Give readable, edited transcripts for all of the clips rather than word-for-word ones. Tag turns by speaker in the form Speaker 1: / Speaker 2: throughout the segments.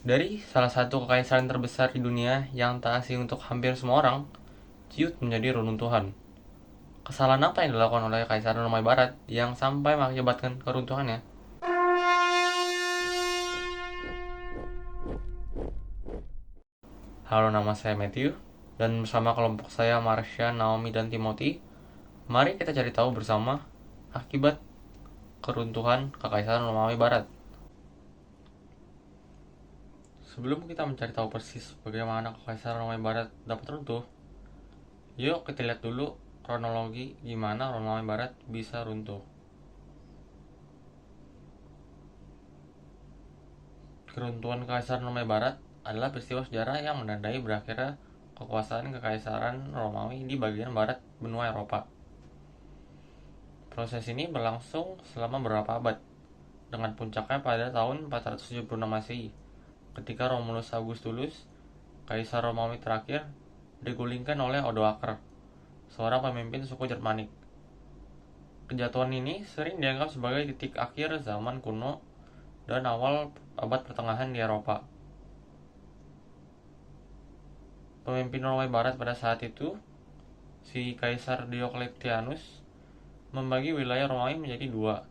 Speaker 1: Dari salah satu kekaisaran terbesar di dunia yang tak asing untuk hampir semua orang, ciut menjadi runtuhan. Kesalahan apa yang dilakukan oleh Kaisaran Romawi Barat yang sampai mengakibatkan keruntuhannya? Halo, nama saya Matthew, dan bersama kelompok saya Marsha, Naomi, dan Timothy, mari kita cari tahu bersama akibat keruntuhan Kekaisaran Romawi Barat. Sebelum kita mencari tahu persis bagaimana Kekaisaran Romawi Barat dapat runtuh, yuk kita lihat dulu kronologi gimana Romawi Barat bisa runtuh. Keruntuhan Kekaisaran Romawi Barat adalah peristiwa sejarah yang menandai berakhirnya kekuasaan Kekaisaran Romawi di bagian barat benua Eropa. Proses ini berlangsung selama beberapa abad, dengan puncaknya pada tahun 476 Masehi, ketika Romulus Augustulus, Kaisar Romawi terakhir, digulingkan oleh Odoaker, seorang pemimpin suku Jermanik. Kejatuhan ini sering dianggap sebagai titik akhir zaman kuno dan awal abad pertengahan di Eropa. Pemimpin Romawi Barat pada saat itu, si Kaisar Diocletianus, membagi wilayah Romawi menjadi dua,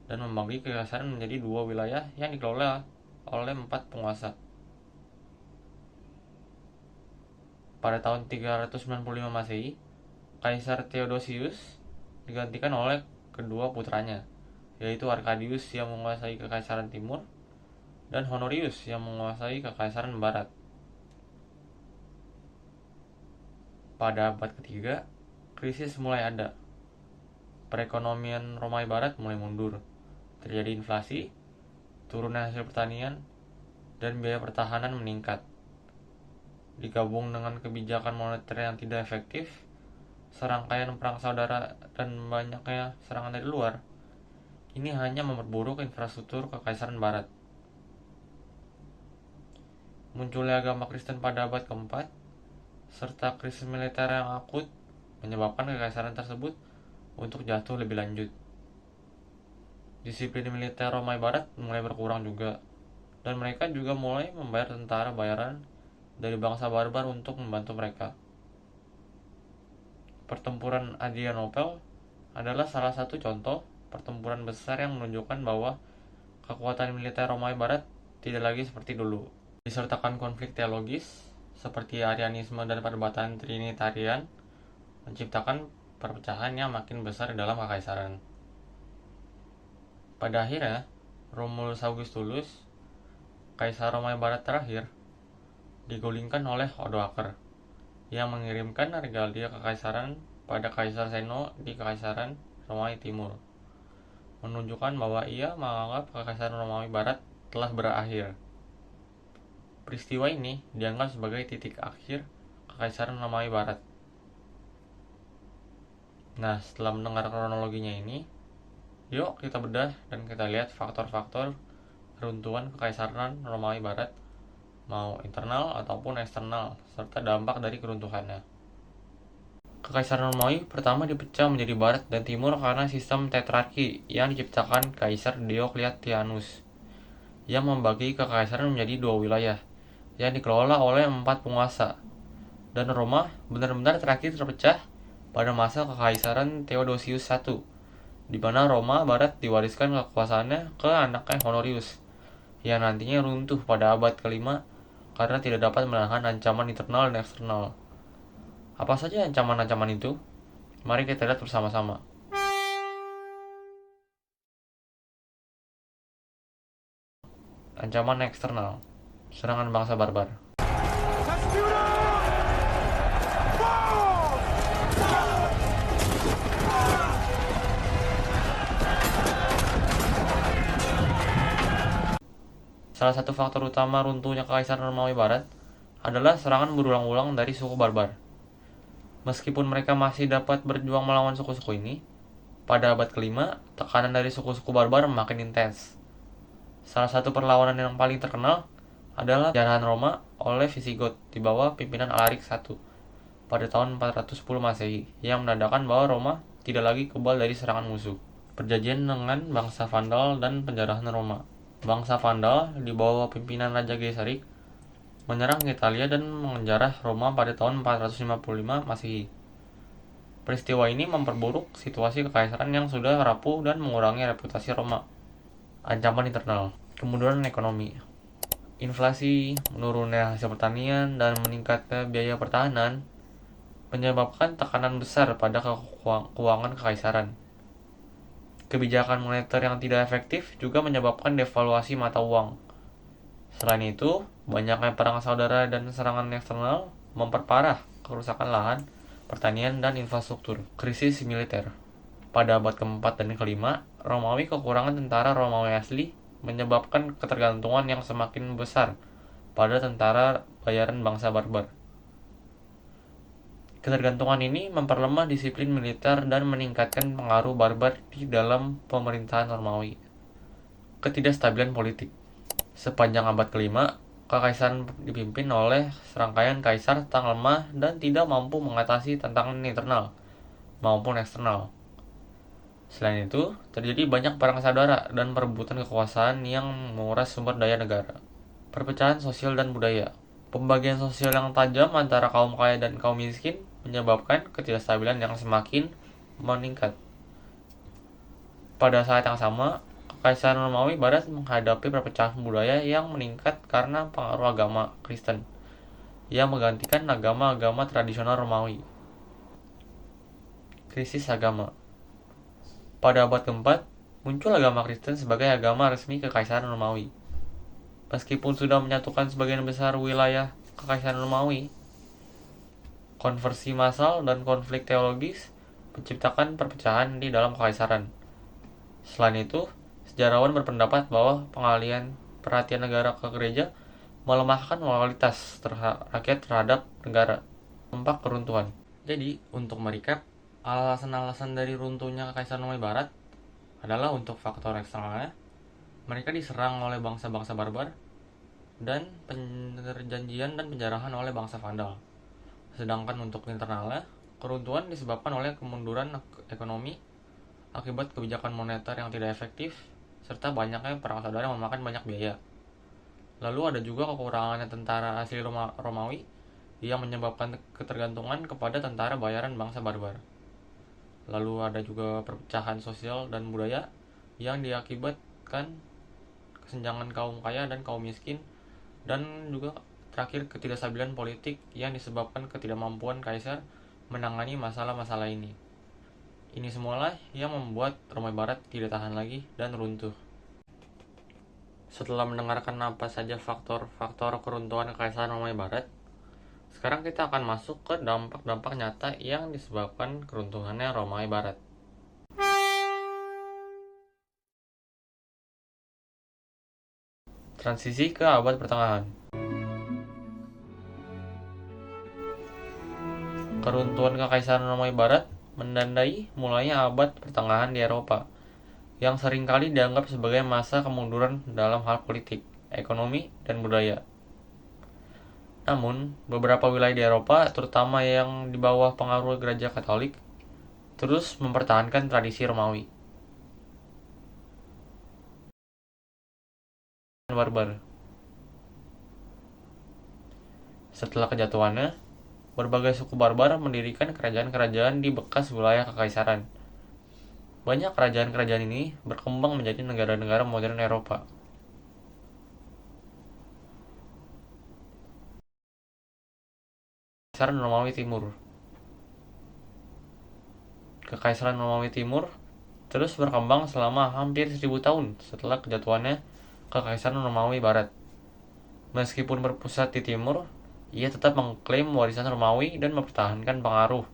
Speaker 1: dan membagi kekaisaran menjadi dua wilayah yang dikelola oleh 4 penguasa. Pada tahun 395 Masehi, Kaisar Theodosius digantikan oleh kedua putranya, yaitu Arcadius yang menguasai kekaisaran timur dan Honorius yang menguasai kekaisaran barat. Pada abad ketiga, krisis mulai ada. Perekonomian Romawi Barat mulai mundur. Terjadi inflasi, turunnya hasil pertanian, dan biaya pertahanan meningkat. Digabung dengan kebijakan moneter yang tidak efektif, serangkaian perang saudara, dan banyaknya serangan dari luar, ini hanya memperburuk infrastruktur Kekaisaran Barat. Munculnya agama Kristen pada abad keempat, serta krisis militer yang akut, menyebabkan kekaisaran tersebut untuk jatuh lebih lanjut. Disiplin militer Romawi Barat mulai berkurang juga, dan mereka juga mulai membayar tentara bayaran dari bangsa barbar untuk membantu mereka. Pertempuran Adrianople adalah salah satu contoh pertempuran besar yang menunjukkan bahwa kekuatan militer Romawi Barat tidak lagi seperti dulu. Disertakan konflik teologis seperti Arianisme dan perdebatan Trinitarian, menciptakan perpecahan yang makin besar dalam kekaisaran. Pada akhirnya, Romulus Augustulus, Kaisar Romawi Barat terakhir, digulingkan oleh Odoaker, yang mengirimkan regalia kekaisaran pada Kaisar Zeno di Kekaisaran Romawi Timur, menunjukkan bahwa ia menganggap Kekaisaran Romawi Barat telah berakhir. Peristiwa ini dianggap sebagai titik akhir Kekaisaran Romawi Barat. Nah, setelah mendengar kronologinya ini, yuk kita bedah dan kita lihat faktor-faktor keruntuhan Kekaisaran Romawi Barat, mau internal ataupun eksternal, serta dampak dari keruntuhannya. Kekaisaran Romawi pertama dipecah menjadi barat dan timur karena sistem tetrarki yang diciptakan Kaisar Diocletianus, yang membagi kekaisaran menjadi dua wilayah yang dikelola oleh 4 penguasa. Dan Roma benar-benar terakhir terpecah pada masa Kekaisaran Theodosius I, di mana Roma Barat diwariskan kekuasaannya ke anaknya Honorius, yang nantinya runtuh pada abad kelima karena tidak dapat menahan ancaman internal dan eksternal. Apa saja ancaman-ancaman itu? Mari kita lihat bersama-sama. Ancaman eksternal, serangan bangsa barbar. Salah satu faktor utama runtuhnya Kekaisaran Romawi Barat adalah serangan berulang-ulang dari suku barbar. Meskipun mereka masih dapat berjuang melawan suku-suku ini, pada abad kelima, tekanan dari suku-suku barbar makin intens. Salah satu perlawanan yang paling terkenal adalah penjarahan Roma oleh Visigoth di bawah pimpinan Alaric I pada tahun 410 Masehi, yang menandakan bahwa Roma tidak lagi kebal dari serangan musuh. Perjanjian dengan bangsa Vandal dan penjarahan Roma. bangsa Vandal di bawah pimpinan Raja Geserik menyerang Italia dan menjarah Roma pada tahun 455 Masehi. Peristiwa ini memperburuk situasi kekaisaran yang sudah rapuh dan mengurangi reputasi Roma. Ancaman internal, kemunduran ekonomi, inflasi, menurunnya hasil pertanian, dan meningkatnya biaya pertahanan menyebabkan tekanan besar pada keuangan kekaisaran. Kebijakan moneter yang tidak efektif juga menyebabkan devaluasi mata uang. Selain itu, banyaknya perang saudara dan serangan eksternal memperparah kerusakan lahan, pertanian, dan infrastruktur. Krisis militer. Pada abad keempat dan kelima, Romawi kekurangan tentara Romawi asli menyebabkan ketergantungan yang semakin besar pada tentara bayaran bangsa barbar. Ketergantungan ini memperlemah disiplin militer dan meningkatkan pengaruh barbar di dalam pemerintahan Romawi. Ketidakstabilan politik. Sepanjang abad kelima, kekaisaran dipimpin oleh serangkaian kaisar tak lemah dan tidak mampu mengatasi tantangan internal maupun eksternal. Selain itu, terjadi banyak perang saudara dan perebutan kekuasaan yang menguras sumber daya negara. Perpecahan sosial dan budaya. Pembagian sosial yang tajam antara kaum kaya dan kaum miskin menyebabkan ketidakstabilan yang semakin meningkat. Pada saat yang sama, Kekaisaran Romawi Barat menghadapi perpecahan budaya yang meningkat karena pengaruh agama Kristen yang menggantikan agama-agama tradisional Romawi. Krisis agama. Pada abad keempat, muncul agama Kristen sebagai agama resmi Kekaisaran Romawi. Meskipun sudah menyatukan sebagian besar wilayah Kekaisaran Romawi, konversi massal dan konflik teologis menciptakan perpecahan di dalam kekaisaran. Selain itu, sejarawan berpendapat bahwa pengalihan perhatian negara ke gereja melemahkan loyalitas rakyat terhadap negara. Dampak keruntuhan. Jadi, untuk merecap, alasan-alasan dari runtuhnya Kekaisaran Romawi Barat adalah untuk faktor eksternalnya. Mereka diserang oleh bangsa-bangsa barbar dan perjanjian dan penjarahan oleh bangsa Vandal. Sedangkan untuk internalnya, keruntuhan disebabkan oleh kemunduran ekonomi akibat kebijakan moneter yang tidak efektif, serta banyaknya perang saudara yang memakan banyak biaya. Lalu ada juga kekurangannya tentara asli Romawi yang menyebabkan ketergantungan kepada tentara bayaran bangsa barbar. Lalu ada juga perpecahan sosial dan budaya yang diakibatkan kesenjangan kaum kaya dan kaum miskin, dan juga terakhir ketidakstabilan politik yang disebabkan ketidakmampuan kaisar menangani masalah-masalah ini. Ini semualah yang membuat Romawi Barat tidak tahan lagi dan runtuh. Setelah mendengarkan apa saja faktor-faktor keruntuhan Kekaisaran Romawi Barat, sekarang kita akan masuk ke dampak-dampak nyata yang disebabkan keruntuhannya Romawi Barat. Transisi ke abad pertengahan. Keruntuhan Kekaisaran Romawi Barat menandai mulainya abad pertengahan di Eropa, yang seringkali dianggap sebagai masa kemunduran dalam hal politik, ekonomi, dan budaya. Namun, beberapa wilayah di Eropa, terutama yang di bawah pengaruh gereja Katolik, terus mempertahankan tradisi Romawi. Barbar. Setelah kejatuhannya, berbagai suku barbar mendirikan kerajaan-kerajaan di bekas wilayah kekaisaran. Banyak kerajaan-kerajaan ini berkembang menjadi negara-negara modern Eropa. Kekaisaran Romawi Timur. Kekaisaran Romawi Timur terus berkembang selama hampir 1000 tahun setelah kejatuhannya Kekaisaran Romawi Barat. Meskipun berpusat di timur, ia tetap mengklaim warisan Romawi dan mempertahankan pengaruh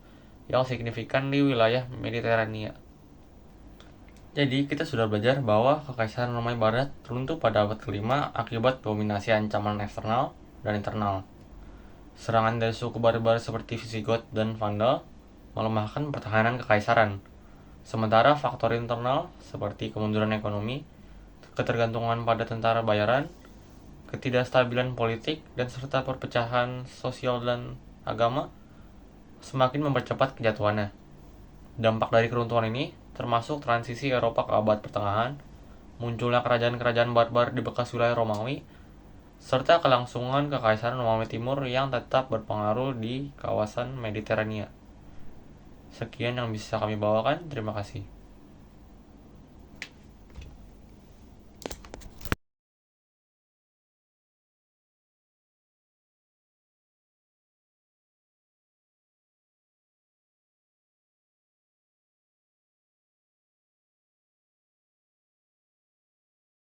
Speaker 1: yang signifikan di wilayah Mediterania. Jadi, kita sudah belajar bahwa Kekaisaran Romawi Barat runtuh pada abad kelima akibat dominasi ancaman eksternal dan internal. Serangan dari suku barbar seperti Visigoth dan Vandal melemahkan pertahanan kekaisaran. Sementara faktor internal seperti kemunduran ekonomi, ketergantungan pada tentara bayaran, ketidakstabilan politik, dan serta perpecahan sosial dan agama semakin mempercepat kejatuhannya. Dampak dari keruntuhan ini termasuk transisi Eropa ke abad pertengahan, munculnya kerajaan-kerajaan barbar di bekas wilayah Romawi, serta kelangsungan Kekaisaran Romawi Timur yang tetap berpengaruh di kawasan Mediterania. Sekian yang bisa kami bawakan, terima kasih.